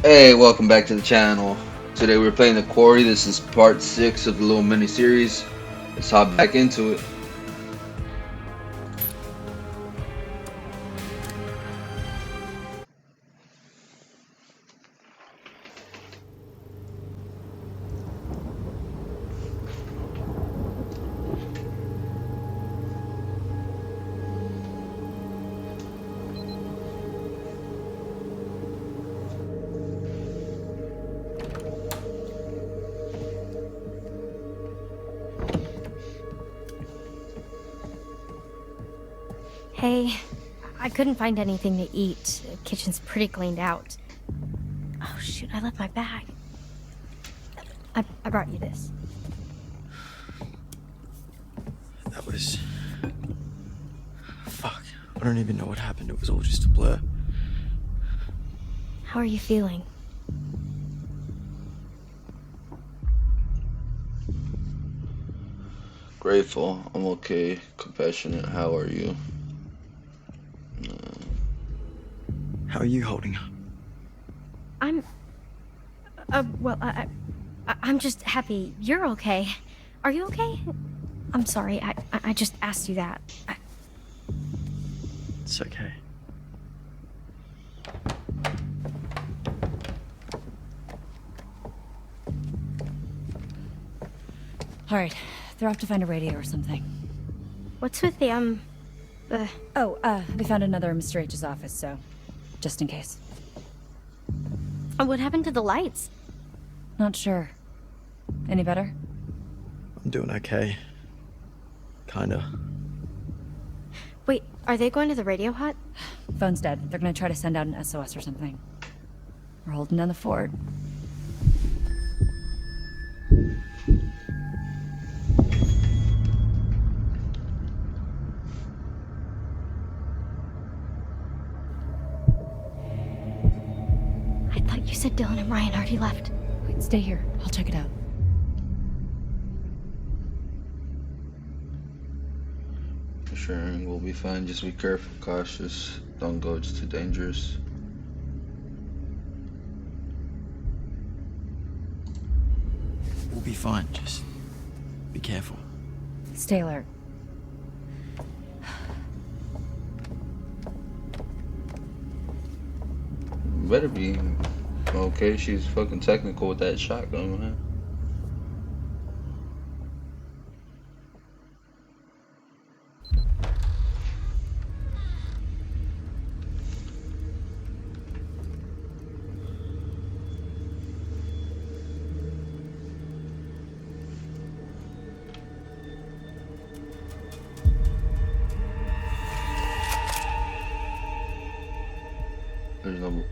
Hey, welcome back to the channel. Today we're playing the Quarry. This is part 6 of the little mini series. Let's hop back into it. Hey, I couldn't find anything to eat. The kitchen's pretty cleaned out. Oh shoot, I left my bag. I brought you this. That was... Fuck. I don't even know what happened. It was all just a blur. How are you feeling? Grateful. I'm okay. Compassionate. How are you? How are you holding up? I'm... well, I'm just happy you're okay. Are you okay? I'm sorry, I just asked you that. It's okay. Alright, they're off to find a radio or something. What's with the, They found another in Mr. H's office, so... just in case. what happened to the lights? Not sure. Any better? I'm doing okay. Kinda. Wait, are they going to the radio hut? Phone's dead. They're gonna try to send out an SOS or something. We're holding down the fort. I thought you said Dylan and Ryan already left. Wait, stay here. I'll check it out. Sure, we'll be fine. Just be careful, cautious. Don't go. It's too dangerous. We'll be fine. Just be careful. Stay alert. Better be okay. She's fucking technical with that shotgun, man. There's no...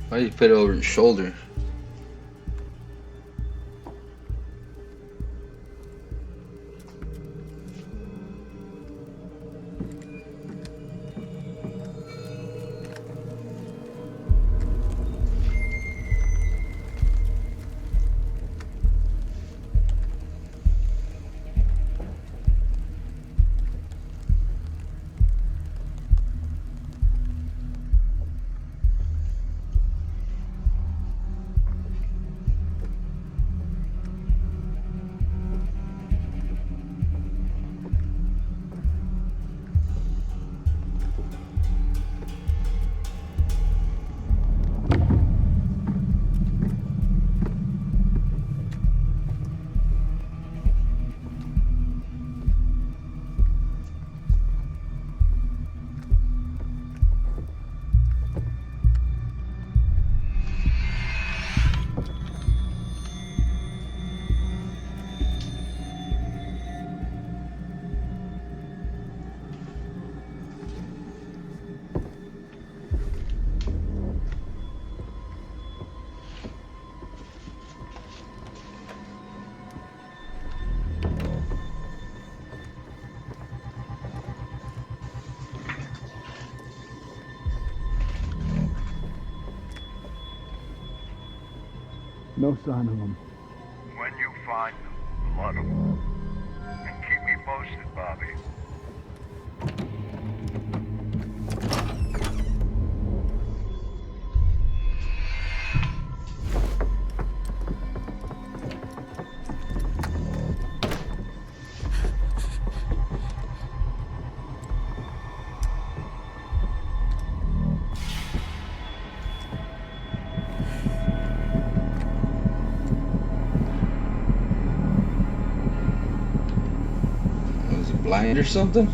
Why you put it over his shoulder? No sign of them. When you find them, flood them. And keep me posted. blind or something?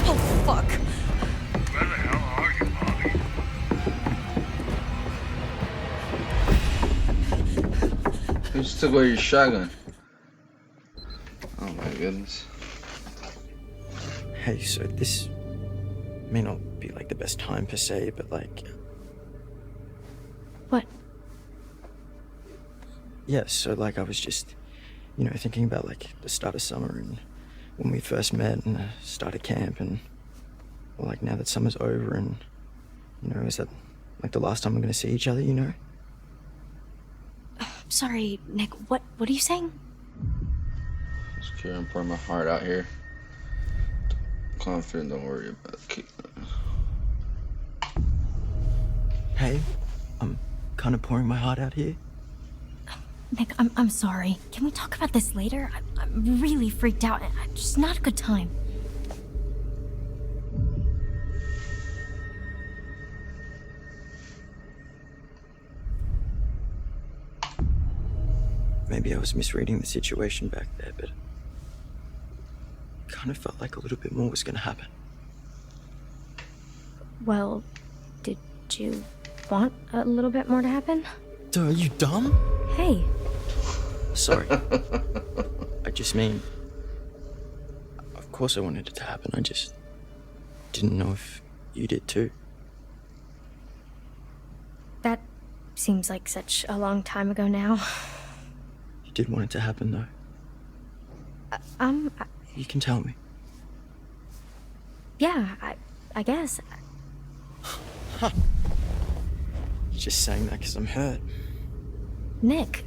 Oh, fuck. Where the hell are you, Polly? Who just took away your shotgun? Oh my goodness. Hey, so this may not be like the best time per se, but like, What? yeah, so like I was just, thinking about like the start of summer and when we first met and the start of camp and well, like now that summer's over and, is that like the last time we're gonna see each other, Sorry, Nick, what are you saying? Just care and pour my heart out here. Confident, don't worry about it. Hey, I'm kind of pouring my heart out here. Nick, I'm sorry. Can we talk about this later? I'm really freaked out. It's just not a good time. Maybe I was misreading the situation back there, but kind of felt like a little bit more was gonna happen. Well, did you want a little bit more to happen? Duh, are you dumb? Hey, Sorry. I just mean, of course I wanted it to happen. I just didn't know if you did too. that seems like such a long time ago now. You did want it to happen though. You can tell me. Yeah, I guess. You're just saying that because I'm hurt. Nick.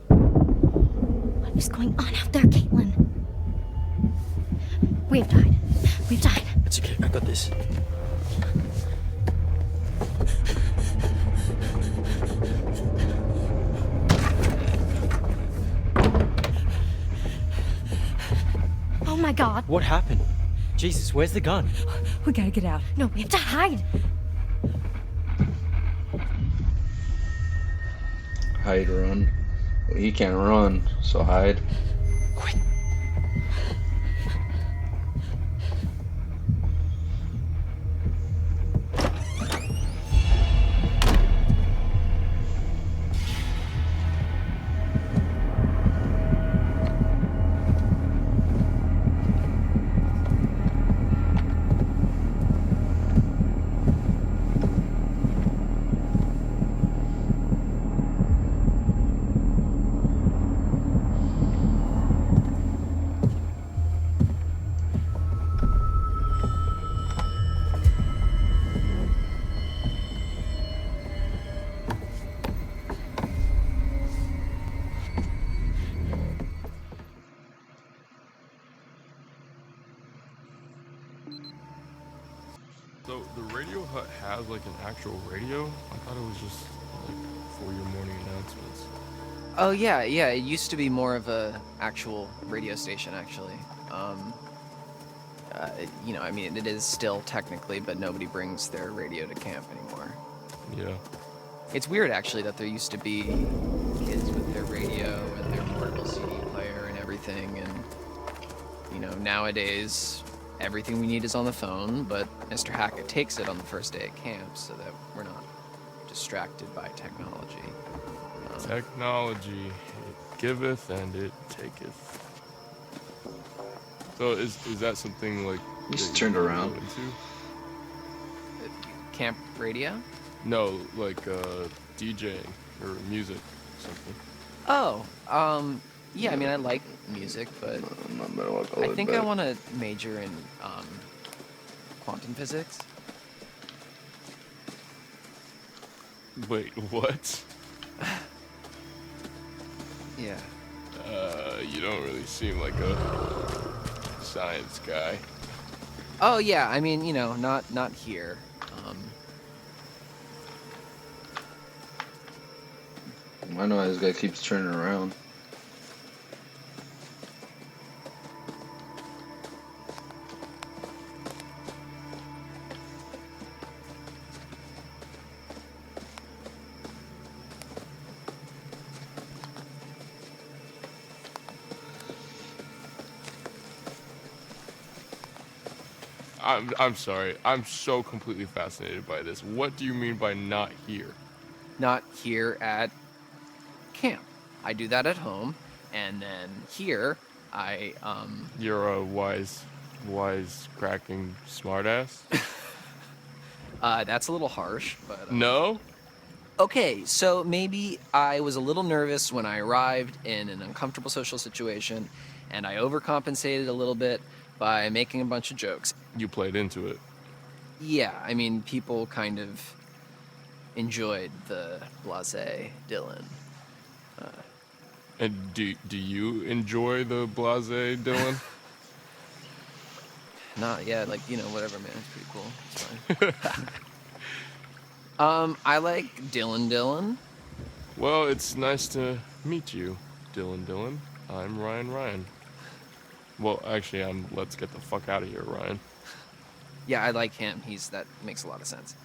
What is going on out there, Caitlin? We've died. We've died. It's okay, I got this. Oh my god. What happened? Jesus, where's the gun? We gotta get out. No, we have to hide. Hide, run. Well, he can't run, so hide. Quick. So the radio hut has like an actual radio? I thought it was just like for your morning announcements. Oh yeah, it used to be more of a actual radio station actually. I mean it is still technically, but nobody brings their radio to camp anymore. Yeah. It's weird actually that there used to be kids with their radio and their portable CD player and everything, and nowadays everything we need is on the phone, but Mr. Hackett takes it on the first day at camp so that we're not distracted by technology. Technology, it giveth and it taketh. So is that something like Just that turned you around. go into? Camp radio? No, like DJing or music or something. Oh, yeah, I mean I like music, but I think I want to major in quantum physics. Wait, what? Yeah. You don't really seem like a science guy. Oh yeah, I mean, not here. I know how this guy keeps turning around. I'm sorry. I'm so completely fascinated by this. What do you mean by not here? Not here at camp. I do that at home, and then here I You're a wise cracking smartass? that's a little harsh, but No? okay, so maybe I was a little nervous when I arrived in an uncomfortable social situation, and I overcompensated a little bit by making a bunch of jokes. You played into it. Yeah, I mean, people kind of enjoyed the blasé Dylan. And do you enjoy the blase, Dylan? Not yet, like, whatever, man. It's pretty cool. It's fine. I like Dylan. Well, it's nice to meet you, Dylan. I'm Ryan. Well, actually, let's get the fuck out of here, Ryan. Yeah, I like him. That makes a lot of sense.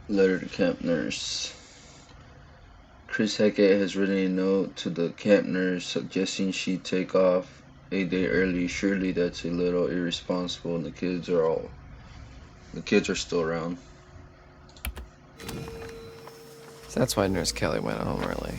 Letter to camp nurse. Chris Hackett has written a note to the camp nurse suggesting she take off a day early. Surely that's a little irresponsible, and the kids are still around. So that's why Nurse Kelly went home early.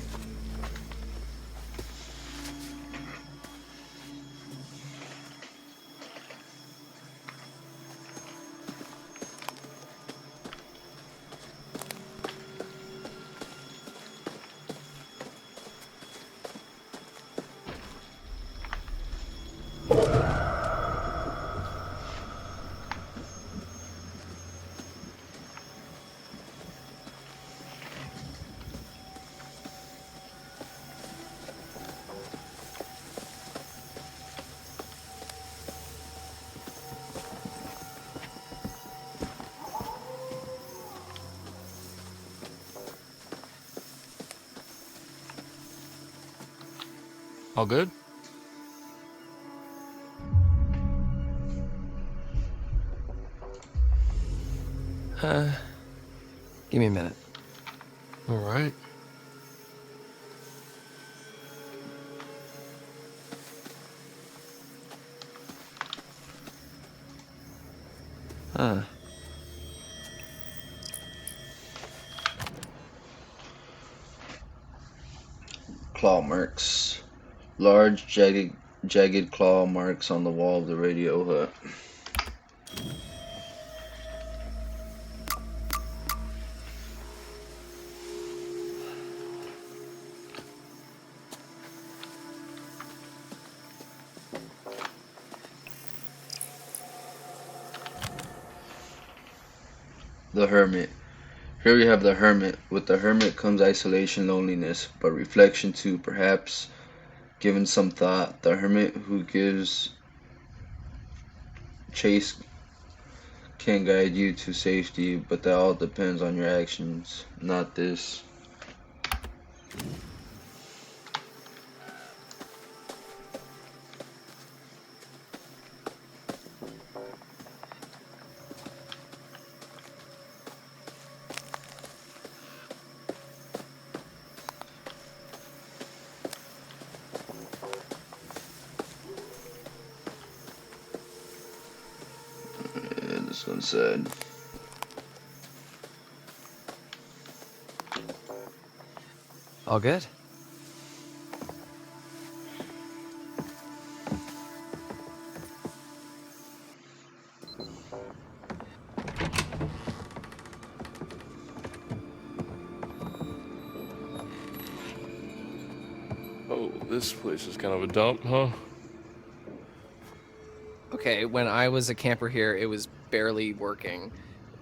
All good? Give me a minute. All right. Huh. Claw marks. Large, jagged claw marks on the wall of the radio hut. The Hermit. Here we have the Hermit. With the Hermit comes isolation, loneliness, but reflection too, perhaps. Given some thought, the Hermit who gives chase can guide you to safety, but that all depends on your actions, not this. Yeah, this one's sad. All good? Oh, this place is kind of a dump, huh? Okay, when I was a camper here, it was barely working.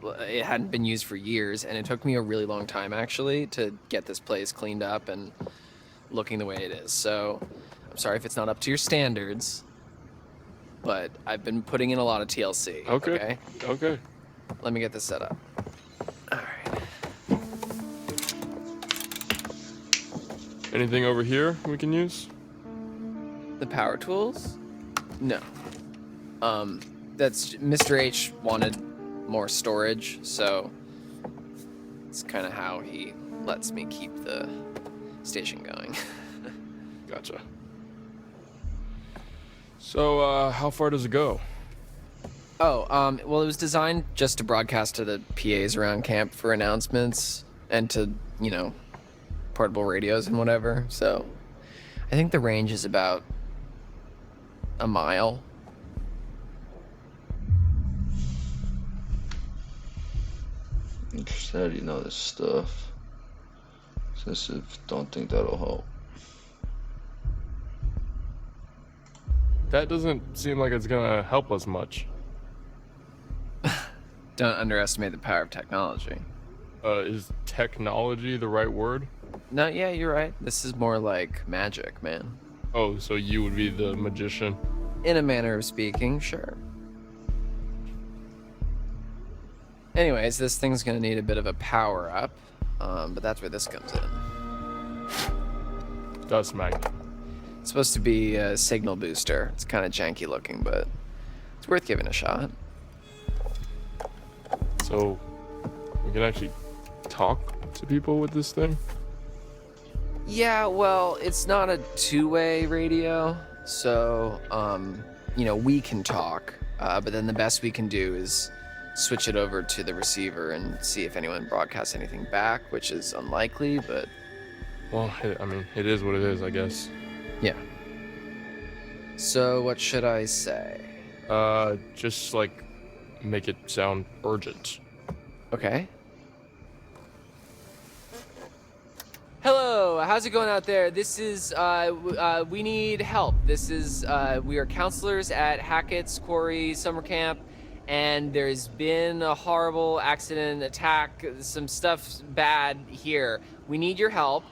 It hadn't been used for years, and it took me a really long time, actually, to get this place cleaned up and looking the way it is. So, I'm sorry if it's not up to your standards, but I've been putting in a lot of TLC. Okay. Let me get this set up. All right. Anything over here we can use? The power tools? No. That's Mr. H wanted more storage, so it's kind of how he lets me keep the station going. Gotcha. So, how far does it go? Oh, well, it was designed just to broadcast to the PAs around camp for announcements and to, portable radios and whatever. So, I think the range is about a mile. Interested, how do you know this stuff? Since I don't think that'll help. That doesn't seem like it's gonna help us much. Don't underestimate the power of technology. Is technology the right word? No, yeah, you're right. This is more like magic, man. Oh, so you would be the magician? In a manner of speaking, sure. Anyways, this thing's gonna need a bit of a power up, but that's where this comes in. Dust magnet. It's supposed to be a signal booster. It's kind of janky looking, but it's worth giving a shot. So, we can actually talk to people with this thing? Yeah, well, it's not a two-way radio, so, we can talk, but then the best we can do is switch it over to the receiver and see if anyone broadcasts anything back, which is unlikely, but... Well, it is what it is, I guess. Yeah. So, what should I say? Just, make it sound urgent. Okay. Hello, how's it going out there? This is, we need help. This is, we are counselors at Hackett's Quarry summer camp, and there's been a horrible accident, attack, some stuff bad here. We need your help.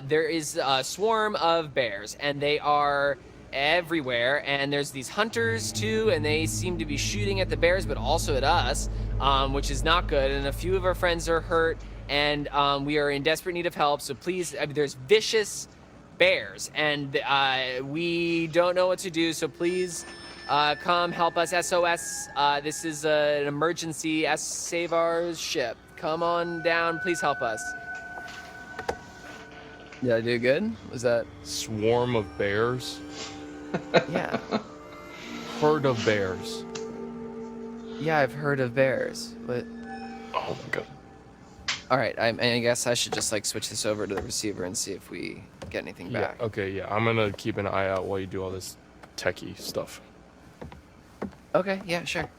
There is a swarm of bears, and they are everywhere, and there's these hunters too, and they seem to be shooting at the bears, but also at us, which is not good, and a few of our friends are hurt, and we are in desperate need of help, so please, there's vicious bears, and we don't know what to do, so please come help us. SOS, this is an emergency. Save our ship. Come on down, please help us. Did I do good? Was that... Swarm of bears? Yeah. Herd of bears. Yeah, I've heard of bears, but... Oh my god. Alright, I guess I should just, switch this over to the receiver and see if we get anything back. Yeah, okay, yeah. I'm gonna keep an eye out while you do all this techie stuff. Okay, yeah, sure.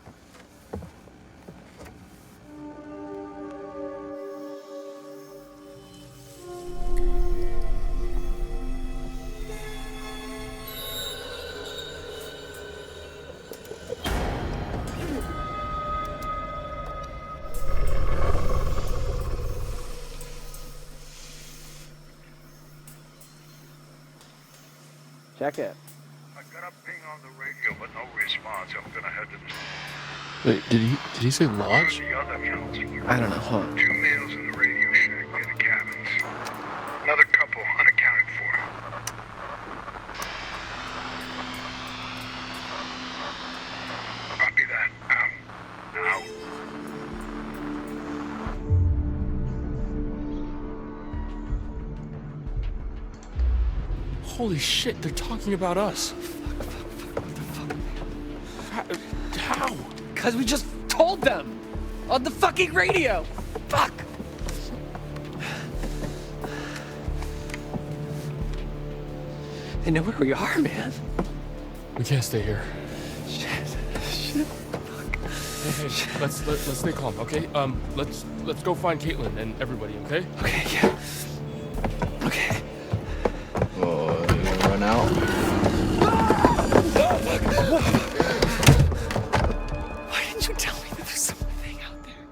Check it. I got a ping on the radio, but no response. I'm gonna head to the... Wait, did he say lodge? The other counselor. I don't know, huh? 2 males in the radio shack near the cabins. Another couple unaccounted for. Copy that. Out. Out. Holy shit, they're talking about us. How? Because we just told them on the fucking radio. Fuck. I know where we are, man. We can't stay here. Shit. Fuck. Hey, let's stay calm, okay? Let's go find Caitlin and everybody, okay? Okay, yeah. Okay. Oh, you gonna run out? Why didn't you tell me that there's something out there?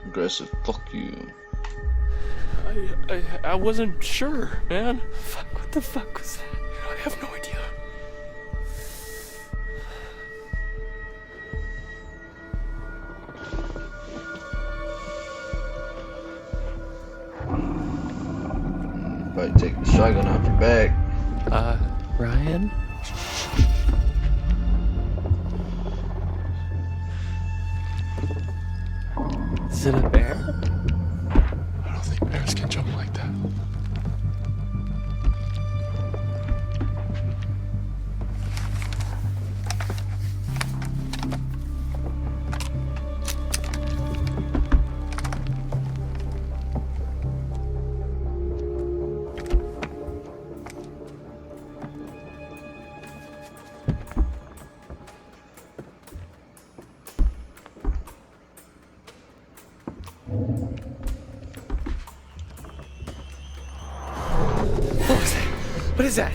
Aggressive, fuck you. I wasn't sure, man. Fuck, what the fuck was that? I have no idea. Probably take the shotgun off your back. Ryan? Is it a bear? I don't think bears can jump like that. What is that?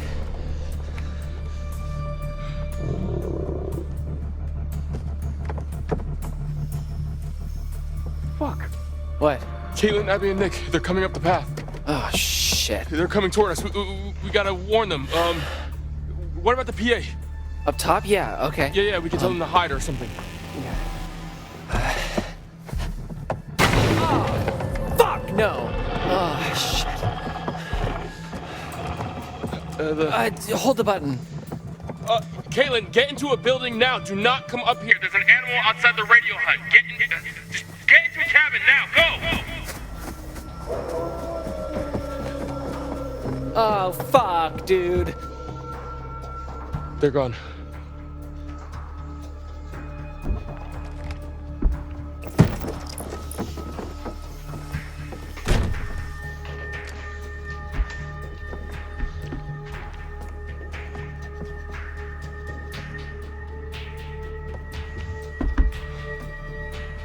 Fuck. What? Caitlin, Abby, and Nick, they're coming up the path. Oh, shit. They're coming toward us. We gotta warn them. What about the PA? Up top? Yeah, okay. Yeah, we can tell them to hide or something. Fuck, no. Oh, shit. Hold the button. Caitlin, get into a building now. Do not come up here. There's an animal outside the radio hut. Just get into a cabin now. Go! Oh, fuck, dude. They're gone.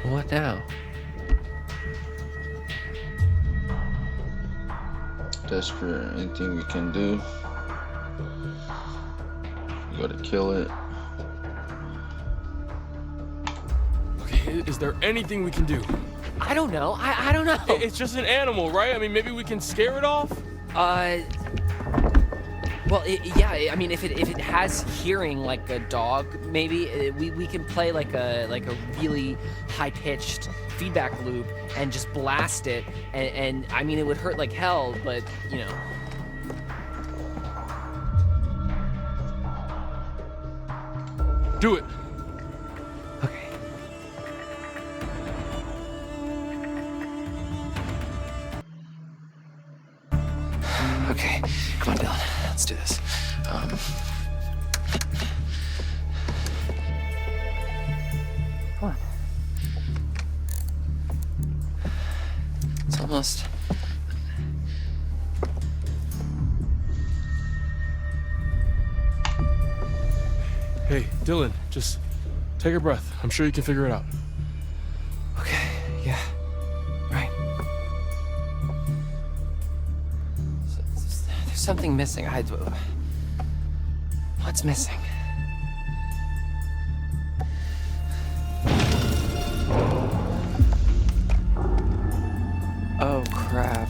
What now? Desperate, anything we can do. We gotta kill it. Okay, is there anything we can do? I don't know. I don't know. It's just an animal, right? I mean, maybe we can scare it off? Well, yeah. I mean, if it has hearing like a dog, maybe we can play like a really high pitched feedback loop and just blast it. And I mean, it would hurt like hell, but you know. Do it. Okay. Okay. Come on, Dylan. Let's do this. Come on. It's almost. Hey, Dylan, just take a breath. I'm sure you can figure it out. Okay. Yeah. Right. There's something missing. What's missing? Oh crap.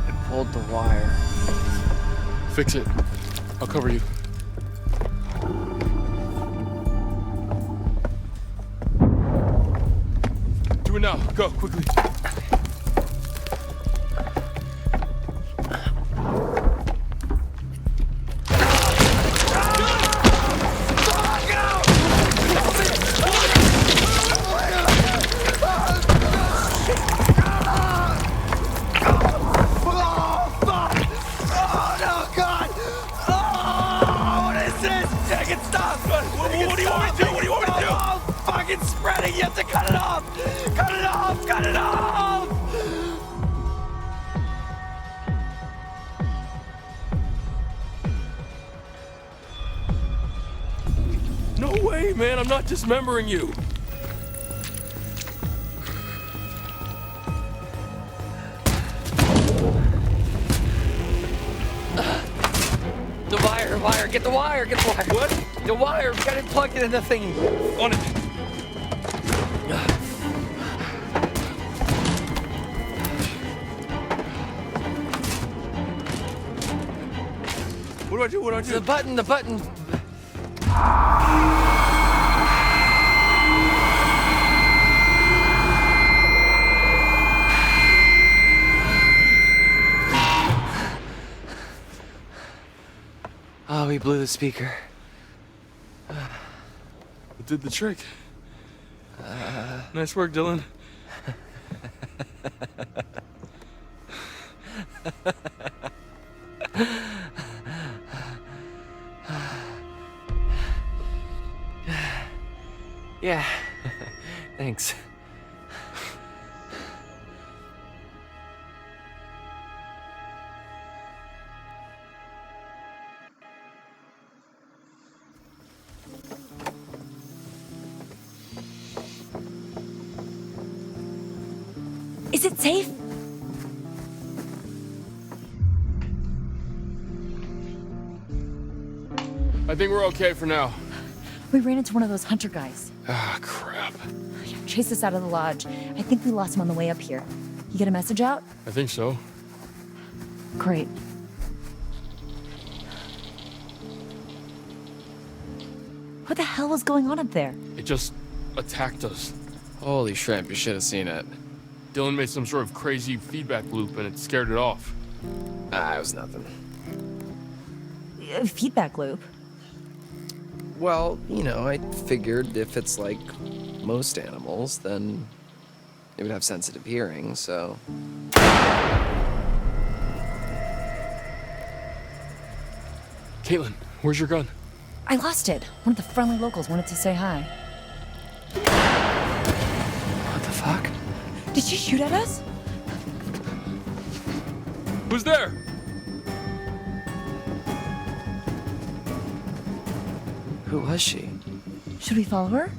I pulled the wire. Fix it. I'll cover you. Do it now. Go, quickly. What do you want me to do? What do you want me to do? Oh, fucking spreading. You have to cut it off. Cut it off. Cut it off. No way, man. I'm not dismembering you. The wire, get the wire. What? The wire, gotta plug it in the thingy. On it. What do I do? The button. Oh, we blew the speaker. It did the trick. Nice work, Dylan. Yeah, thanks. Is it safe? I think we're okay for now. We ran into one of those hunter guys. Ah, crap. Chased us out of the lodge. I think we lost him on the way up here. You get a message out? I think so. Great. What the hell was going on up there? It just attacked us. Holy shrimp, you should have seen it. Dylan made some sort of crazy feedback loop and it scared it off. It was nothing. A feedback loop? Well, I figured if it's like most animals, then it would have sensitive hearing, so... Caitlin, where's your gun? I lost it. One of the friendly locals wanted to say hi. What the fuck? Did she shoot at us? Who's there? Who was she? Should we follow her?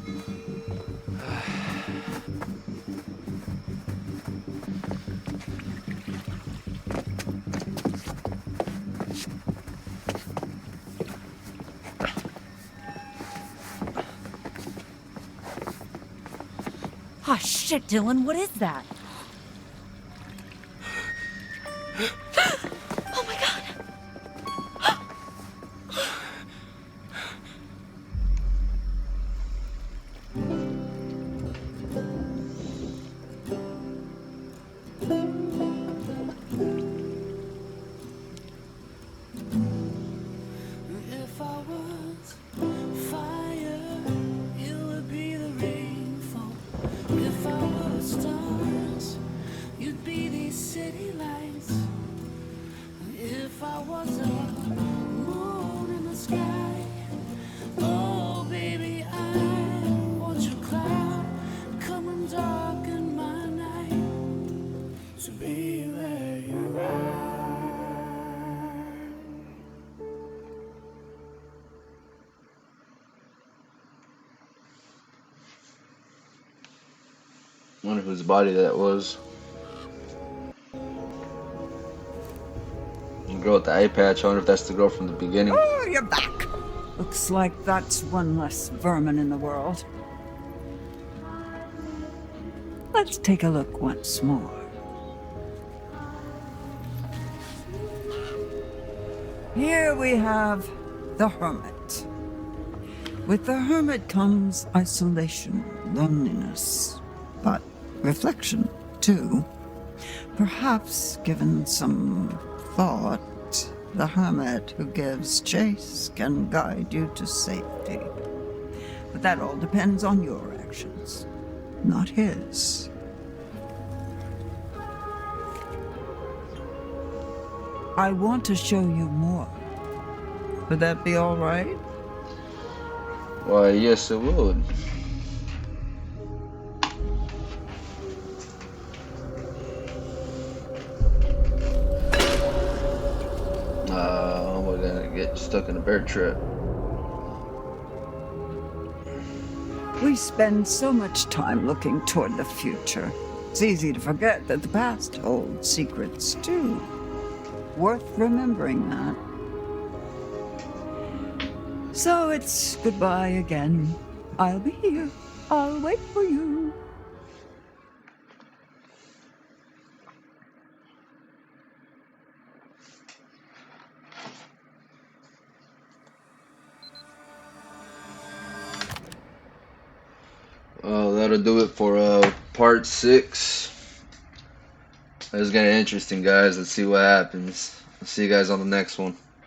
Oh shit, Dylan, what is that? Oh my god! If I was fire, you would be the rainfall. If I was stars, you'd be these city lights. If I was a moon in the sky, oh baby, I want your cloud come and darken my night to be where you are. Wonder whose body that was. The girl with the eye patch. I wonder if that's the girl from the beginning. Oh, you're back. Looks like that's one less vermin in the world. Let's take a look once more. Here we have the hermit. With the hermit comes isolation, loneliness, but reflection, too. Perhaps, given some thought, the hermit who gives chase can guide you to safety. But that all depends on your actions, not his. I want to show you more. Would that be all right? Why, yes, it would. We're gonna get stuck in a bear trap. We spend so much time looking toward the future. It's easy to forget that the past holds secrets too. Worth remembering that. So it's goodbye again. I'll be here. I'll wait for you. That'll do it for part 6. It's getting interesting, guys. Let's see what happens. I'll see you guys on the next one.